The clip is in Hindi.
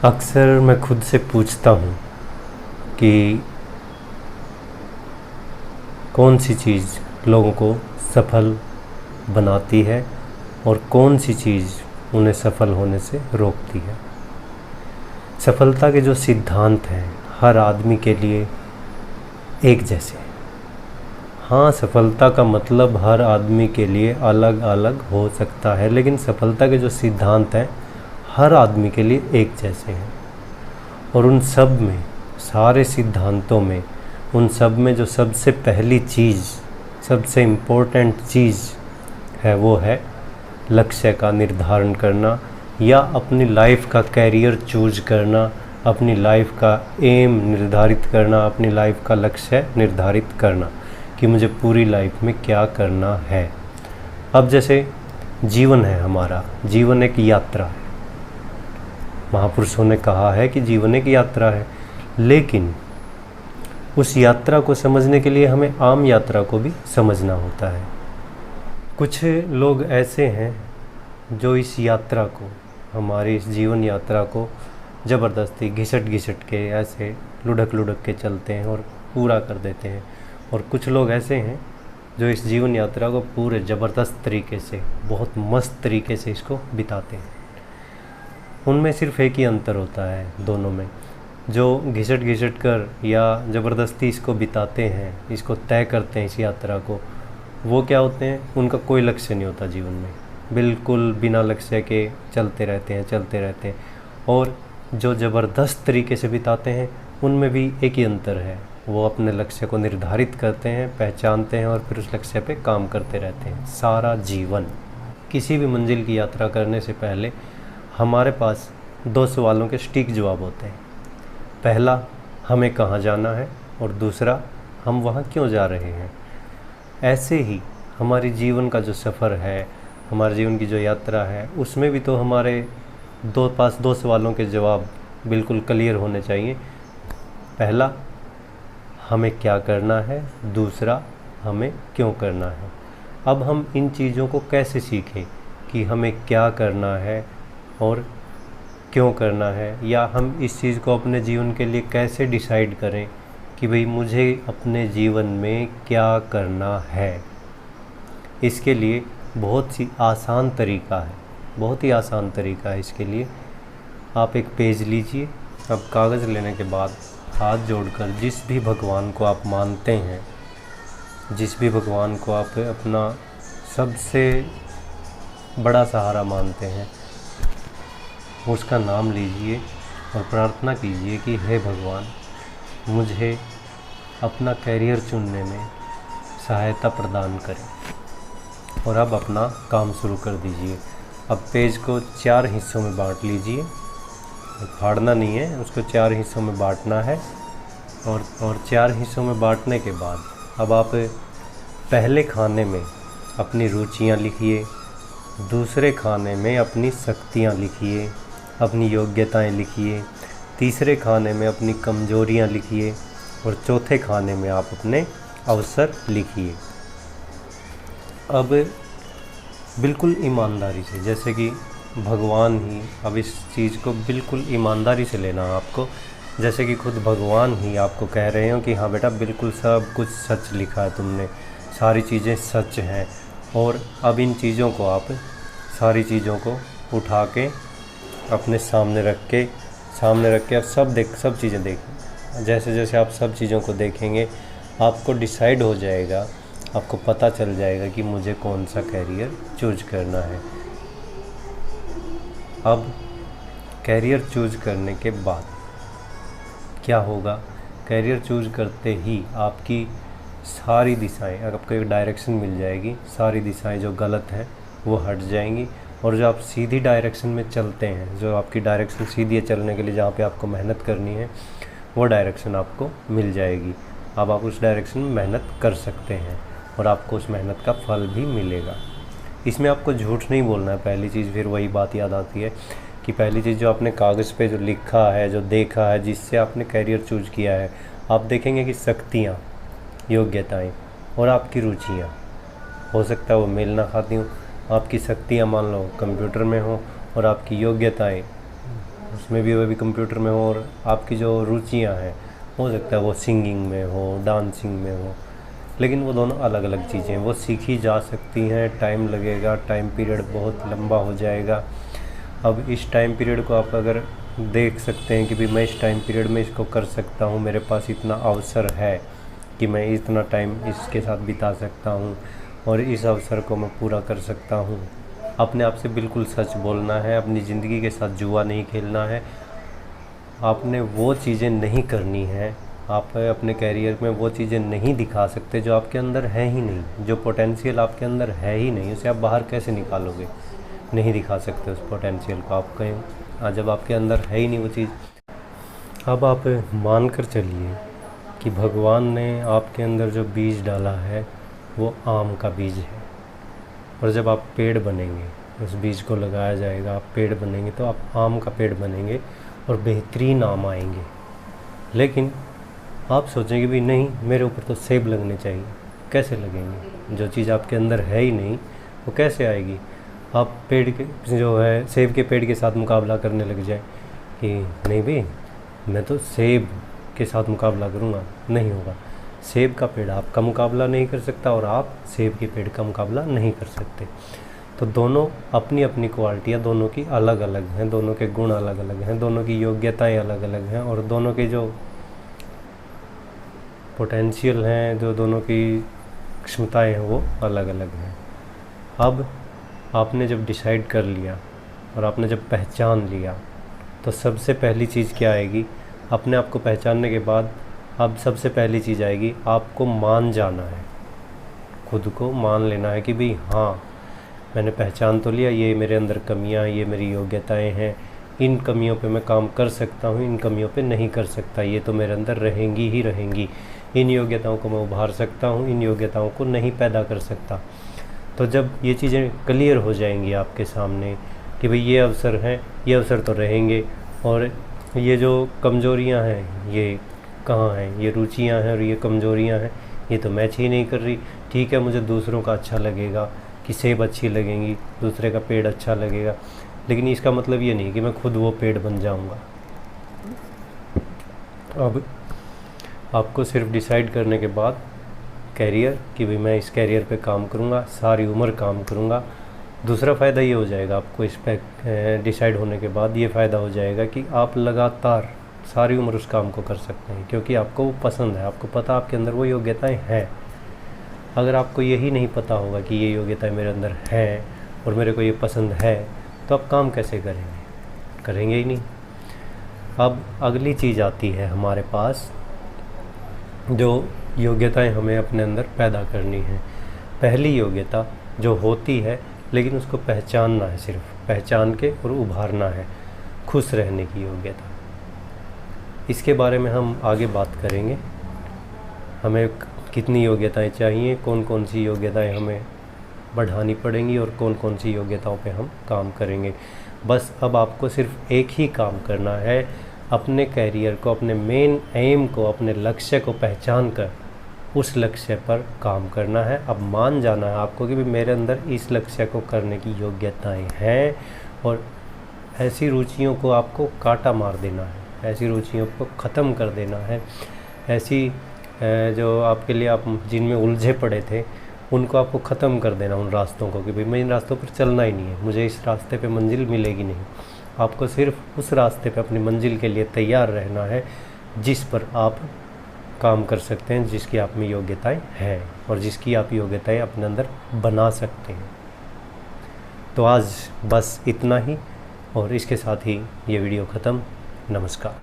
अक्सर मैं खुद से पूछता हूँ कि कौन सी चीज़ लोगों को सफल बनाती है और कौन सी चीज़ उन्हें सफल होने से रोकती है। सफलता के जो सिद्धांत हैं हर आदमी के लिए एक जैसे हैं। हाँ, सफलता का मतलब हर आदमी के लिए अलग अलग हो सकता है, लेकिन सफलता के जो सिद्धांत हैं हर आदमी के लिए एक जैसे हैं। और उन सब में, सारे सिद्धांतों में, उन सब में जो सबसे पहली चीज़, सबसे इम्पोर्टेंट चीज़ है वो है लक्ष्य का निर्धारण करना या अपनी लाइफ का कैरियर चूज करना, अपनी लाइफ का एम निर्धारित करना, अपनी लाइफ का लक्ष्य निर्धारित करना कि मुझे पूरी लाइफ में क्या करना है। अब जैसे जीवन है हमारा, जीवन एक यात्रा है। महापुरुषों ने कहा है कि जीवन एक यात्रा है, लेकिन उस यात्रा को समझने के लिए हमें आम यात्रा को भी समझना होता है। कुछ लोग ऐसे हैं जो इस यात्रा को, हमारी इस जीवन यात्रा को ज़बरदस्ती घिसट के ऐसे लुढ़क के चलते हैं और पूरा कर देते हैं। और कुछ लोग ऐसे हैं जो इस जीवन यात्रा को पूरे ज़बरदस्त तरीके से, बहुत मस्त तरीके से इसको बिताते हैं। उनमें सिर्फ एक ही अंतर होता है दोनों में। जो घिसट कर या ज़बरदस्ती इसको बिताते हैं, इसको तय करते हैं इस यात्रा को, वो क्या होते हैं, उनका कोई लक्ष्य नहीं होता जीवन में, बिल्कुल बिना लक्ष्य के चलते रहते हैं। और जो ज़बरदस्त तरीके से बिताते हैं उनमें भी एक ही अंतर है, वो अपने लक्ष्य को निर्धारित करते हैं, पहचानते हैं और फिर उस लक्ष्य पे काम करते रहते हैं सारा जीवन। किसी भी मंजिल की यात्रा करने से पहले हमारे पास 2 सवालों के सटीक जवाब होते हैं। पहला, हमें कहाँ जाना है, और दूसरा, हम वहाँ क्यों जा रहे हैं। ऐसे ही हमारी जीवन का जो सफ़र है, हमारे जीवन की जो यात्रा है, उसमें भी तो हमारे पास 2 सवालों के जवाब बिल्कुल क्लियर होने चाहिए। पहला, हमें क्या करना है, दूसरा, हमें क्यों करना है। अब हम इन चीज़ों को कैसे सीखें कि हमें क्या करना है और क्यों करना है, या हम इस चीज़ को अपने जीवन के लिए कैसे डिसाइड करें कि भाई मुझे अपने जीवन में क्या करना है। इसके लिए बहुत ही आसान तरीका है इसके लिए। आप एक पेज लीजिए, अब कागज़ लेने के बाद हाथ जोड़कर जिस भी भगवान को आप मानते हैं, जिस भी भगवान को आप अपना सबसे बड़ा सहारा मानते हैं, उसका नाम लीजिए और प्रार्थना कीजिए कि हे भगवान, मुझे अपना कैरियर चुनने में सहायता प्रदान करें। और अब अपना काम शुरू कर दीजिए। अब पेज को 4 हिस्सों में बांट लीजिए, फाड़ना नहीं है, उसको 4 हिस्सों में बांटना है। और 4 हिस्सों में बांटने के बाद अब आप पहले खाने में अपनी रुचियाँ लिखिए, दूसरे खाने में अपनी शक्तियाँ लिखिए, अपनी योग्यताएं लिखिए, तीसरे खाने में अपनी कमजोरियां लिखिए, और चौथे खाने में आप अपने अवसर लिखिए। अब बिल्कुल ईमानदारी से, जैसे कि भगवान ही, अब इस चीज़ को बिल्कुल ईमानदारी से लेना आपको, जैसे कि खुद भगवान ही आपको कह रहे हो कि हाँ बेटा, बिल्कुल सब कुछ सच लिखा है तुमने, सारी चीज़ें सच हैं। और अब इन चीज़ों को आप, सारी चीज़ों को उठा के अपने सामने रख के आप सब चीज़ें देखें। जैसे जैसे आप सब चीज़ों को देखेंगे, आपको डिसाइड हो जाएगा, आपको पता चल जाएगा कि मुझे कौन सा कैरियर चूज करना है। अब कैरियर चूज करने के बाद क्या होगा, कैरियर चूज करते ही आपकी सारी दिशाएं, आपको एक डायरेक्शन मिल जाएगी, सारी दिशाएं जो गलत हैं वो हट जाएंगी, और जो आप सीधी डायरेक्शन में चलते हैं, जो आपकी डायरेक्शन सीधी है चलने के लिए, जहाँ पे आपको मेहनत करनी है, वो डायरेक्शन आपको मिल जाएगी। अब आप उस डायरेक्शन में मेहनत कर सकते हैं और आपको उस मेहनत का फल भी मिलेगा। इसमें आपको झूठ नहीं बोलना है। पहली चीज़, फिर वही बात याद आती है कि पहली चीज़ जो आपने कागज़ पे जो लिखा है, जो देखा है, जिससे आपने कैरियर चूज किया है, आप देखेंगे कि शक्तियाँ, योग्यताएँ और आपकी रुचियाँ, हो सकता है वो मेल ना खाती हूँ। आपकी शक्तियाँ मान लो कंप्यूटर में हो और आपकी योग्यताएं उसमें भी वह भी कंप्यूटर में हो, और आपकी जो रुचियाँ हैं हो सकता है वो सिंगिंग में हो, डांसिंग में हो, लेकिन वो दोनों अलग अलग चीज़ें हैं। वो सीखी जा सकती हैं, टाइम लगेगा, टाइम पीरियड बहुत लंबा हो जाएगा। अब इस टाइम पीरियड को आप अगर देख सकते हैं कि भाई मैं इस टाइम पीरियड में इसको कर सकता हूँ, मेरे पास इतना अवसर है कि मैं इतना टाइम इसके साथ बिता सकता हूँ और इस अवसर को मैं पूरा कर सकता हूँ। अपने आप से बिल्कुल सच बोलना है, अपनी ज़िंदगी के साथ जुआ नहीं खेलना है। आपने वो चीज़ें नहीं करनी हैं, आप अपने कैरियर में वो चीज़ें नहीं दिखा सकते जो आपके अंदर है ही नहीं। जो पोटेंशियल आपके अंदर है ही नहीं, उसे आप बाहर कैसे निकालोगे? नहीं दिखा सकते उस पोटेंशियल को आप कहीं, जब आपके अंदर है ही नहीं वो चीज़। अब आप मान कर चलिए कि भगवान ने आपके अंदर जो बीज डाला है वो आम का बीज है, और जब आप पेड़ बनेंगे, उस बीज को लगाया जाएगा, आप पेड़ बनेंगे तो आप आम का पेड़ बनेंगे और बेहतरीन आम आएंगे। लेकिन आप सोचेंगे भी नहीं, मेरे ऊपर तो सेब लगने चाहिए। कैसे लगेंगे? जो चीज़ आपके अंदर है ही नहीं वो कैसे आएगी? आप पेड़ के जो है सेब के पेड़ के साथ मुकाबला करने लग जाए कि नहीं भाई मैं तो सेब के साथ मुकाबला करूँगा, नहीं होगा। सेब का पेड़ आपका मुकाबला नहीं कर सकता और आप सेब के पेड़ का मुकाबला नहीं कर सकते। तो दोनों अपनी अपनी क्वालिटियाँ दोनों की अलग अलग हैं, दोनों के गुण अलग अलग हैं, दोनों की योग्यताएं अलग अलग हैं, और दोनों के जो पोटेंशियल हैं, जो दोनों की क्षमताएं हैं वो अलग अलग हैं। अब आपने जब डिसाइड कर लिया और आपने जब पहचान लिया, तो सबसे पहली चीज़ क्या आएगी? अपने आप को पहचानने के बाद अब सबसे पहली चीज़ आएगी, आपको मान जाना है, खुद को मान लेना है कि भाई हाँ मैंने पहचान तो लिया, ये मेरे अंदर कमियां, ये मेरी योग्यताएं हैं, इन कमियों पे मैं काम कर सकता हूँ, इन कमियों पे नहीं कर सकता, ये तो मेरे अंदर रहेंगी ही रहेंगी। इन योग्यताओं को मैं उभार सकता हूँ, इन योग्यताओं को नहीं पैदा कर सकता। तो जब ये चीज़ें क्लियर हो जाएंगी आपके सामने कि भाई ये अवसर हैं, ये अवसर तो रहेंगे, और ये जो कमज़ोरियाँ हैं ये कहाँ हैं, ये रुचियाँ हैं और ये कमज़ोरियाँ हैं, ये तो मैच ही नहीं कर रही। ठीक है, मुझे दूसरों का अच्छा लगेगा कि सेब अच्छी लगेंगी, दूसरे का पेड़ अच्छा लगेगा, लेकिन इसका मतलब ये नहीं कि मैं खुद वो पेड़ बन जाऊंगा। अब आपको सिर्फ डिसाइड करने के बाद कैरियर कि भाई मैं इस कैरियर पे काम करूँगा, सारी उम्र काम करूँगा। दूसरा फ़ायदा ये हो जाएगा आपको इस पे डिसाइड होने के बाद, ये फ़ायदा हो जाएगा कि आप लगातार सारी उम्र उस काम को कर सकते हैं, क्योंकि आपको वो पसंद है, आपको पता आपके अंदर वो योग्यताएं हैं। अगर आपको यही नहीं पता होगा कि ये योग्यताएं मेरे अंदर हैं और मेरे को ये पसंद है, तो आप काम कैसे करेंगे? करेंगे ही नहीं। अब अगली चीज़ आती है हमारे पास, जो योग्यताएं हमें अपने अंदर पैदा करनी है। पहली योग्यता जो होती है, लेकिन उसको पहचानना है, सिर्फ पहचान के और उभारना है, खुश रहने की योग्यता। इसके बारे में हम आगे बात करेंगे। हमें कितनी योग्यताएं चाहिए, कौन कौन सी योग्यताएं हमें बढ़ानी पड़ेंगी और कौन कौन सी योग्यताओं पे हम काम करेंगे। बस अब आपको सिर्फ एक ही काम करना है, अपने कैरियर को, अपने मेन एम को, अपने लक्ष्य को पहचान कर उस लक्ष्य पर काम करना है। अब मान जाना है आपको कि भी मेरे अंदर इस लक्ष्य को करने की योग्यताएं हैं, और ऐसी रुचियों को आपको काटा मार देना है, ऐसी रुचियों को ख़त्म कर देना है। ऐसी जो आपके लिए आप जिनमें उलझे पड़े थे उनको आपको ख़त्म कर देना, उन रास्तों को कि भाई मैं इन रास्तों पर चलना ही नहीं है, मुझे इस रास्ते पे मंजिल मिलेगी नहीं। आपको सिर्फ उस रास्ते पे अपनी मंजिल के लिए तैयार रहना है जिस पर आप काम कर सकते हैं, जिसकी आप में योग्यताएं हैं और जिसकी आप योग्यताएं अपने अंदर बना सकते हैं। तो आज बस इतना ही, और इसके साथ ही ये वीडियो ख़त्म। नमस्कार।